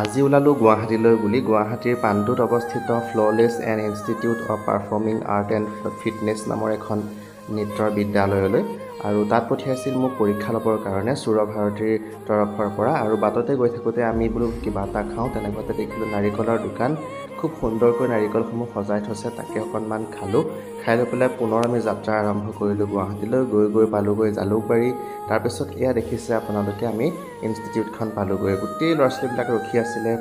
আজি ওলালোঁ গুৱাহাটীলৈ বুলি। গুৱাহাটীৰ পাণ্ডুত অৱস্থিত flawless and institute of performing art and fitness নামৰ এখন নৃত্যৰ বিদ্যালয়লৈ। আৰু তাত পঠিয়াইছিল মোক পৰীক্ষা ল'বৰ কাৰণে সুৰভাৰতীৰ তৰফৰ পৰা। আৰু বাটতে গৈ থাকোঁতে আমি বোলো কিবা এটা খাওঁ, তেনেকুৱাতে দেখিলোঁ নাৰিকলৰ দোকান। খুব সুন্দৰকৈ নাৰিকলসমূহ সজাই থৈছে, তাকে অকণমান খালোঁ। খাই লৈ পেলাই পুনৰ আমি যাত্ৰা আৰম্ভ কৰিলোঁ গুৱাহাটীলৈ। গৈ পালোঁগৈ জালুকবাৰী। তাৰপিছত এয়া দেখিছে আপোনালোকে, আমি ইনষ্টিটিউটখন পালোঁগৈ। গোটেই ল'ৰা ছোৱালীবিলাক ৰখি আছিলে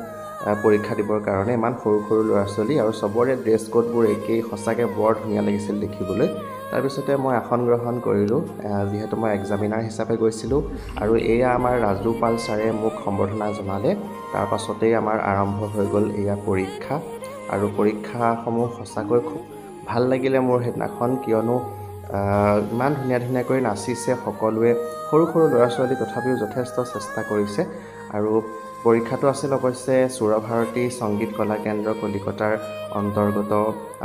পৰীক্ষা দিবৰ কাৰণে। ইমান সৰু সৰু ল'ৰা ছোৱালী, আৰু চবৰে ড্ৰেছ কোডবোৰ একেই। সঁচাকৈ বৰ ধুনীয়া লাগিছিল দেখিবলৈ। তাৰপিছতে মই আসন গ্ৰহণ কৰিলোঁ, যিহেতু মই এক্সামিনাৰ হিচাপে গৈছিলোঁ। আৰু এয়া আমাৰ ৰাজু পাল ছাৰে মোক সম্বৰ্ধনা জনালে। তাৰ পাছতেই আমাৰ আৰম্ভ হৈ গ'ল এয়া পৰীক্ষা। আৰু পৰীক্ষাসমূহ সঁচাকৈ খুব ভাল লাগিলে মোৰ সেইদিনাখন, কিয়নো ইমান ধুনীয়াকৈ নাচিছে সকলোৱে। সৰু সৰু ল'ৰা ছোৱালী তথাপিও যথেষ্ট চেষ্টা কৰিছে। আৰু পৰীক্ষাটো আছিল অৱশ্যে সুৰভাৰতী সংগীত কলা কেন্দ্ৰ কলিকতাৰ অন্তৰ্গত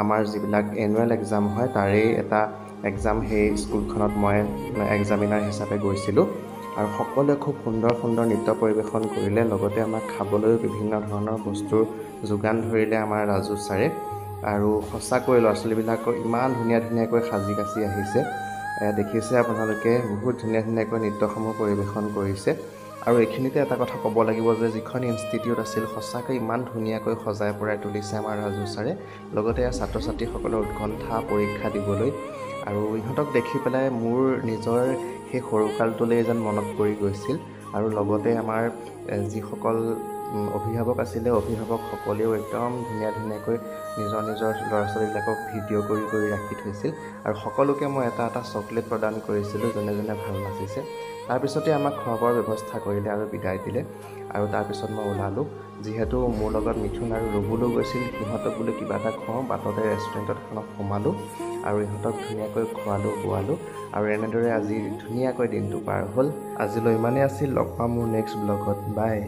আমাৰ যিবিলাক এনুৱেল এক্সাম হয় তাৰেই এটা এক্সাম। সেই স্কুলখনত মই এক্সামিনাৰ হিচাপে গৈছিলোঁ। আৰু সকলোৱে খুব সুন্দৰ সুন্দৰ নৃত্য পৰিৱেশন কৰিলে। লগতে আমাক খাবলৈও বিভিন্ন ধৰণৰ বস্তুৰ যোগান ধৰিলে আমাৰ ৰাজু ছাৰে। আৰু সঁচাকৈ ল'ৰা ছোৱালীবিলাকৰ ইমান ধুনীয়াকৈ সাজি কাচি আহিছে। দেখিছে আপোনালোকে, বহুত ধুনীয়াকৈ নৃত্যসমূহ পৰিৱেশন কৰিছে। আৰু এইখিনিতে এটা কথা ক'ব লাগিব যে যিখন ইনষ্টিটিউট আছিল, সঁচাকৈ ইমান ধুনীয়াকৈ সজাই পৰাই তুলিছে আমাৰ ৰাজু ছাৰে। লগতে ছাত্ৰ ছাত্ৰীসকলৰ উৎকণ্ঠা পৰীক্ষা দিবলৈ। আৰু ইহঁতক দেখি পেলাই মোৰ নিজৰ সেই সৰুকালটোলৈ যেন মনত পৰি গৈছিল। আৰু লগতে আমাৰ যিসকল অভিভাৱক আছিলে, অভিভাৱকসকলেও একদম ধুনীয়াকৈ নিজৰ ল'ৰা ছোৱালীবিলাকক ভিডিঅ' কৰি ৰাখি থৈছিল। আৰু সকলোকে মই এটা চকলেট প্ৰদান কৰিছিলোঁ যোনে যোনে ভাল নাচিছে। তাৰপিছতে আমাক খোৱা বোৱাৰ ব্যৱস্থা কৰিলে আৰু বিদায় দিলে। আৰু তাৰপিছত মই ওলালোঁ, যিহেতু মোৰ লগত মিথুন আৰু ৰুবুলো গৈছিল। সিহঁতক বোলো কিবা এটা খুৱাওঁ, বাটতে ৰেষ্টুৰেণ্টত এখনত সোমালোঁ। আৰু ইহঁতক ধুনীয়াকৈ খোৱালোঁ বোৱালোঁ। আৰু এনেদৰে আজি ধুনীয়াকৈ দিনটো পাৰ হ'ল। আজিলৈ ইমানেই আছিল, লগ পাম মোৰ নেক্সট ব্লগত। বাই।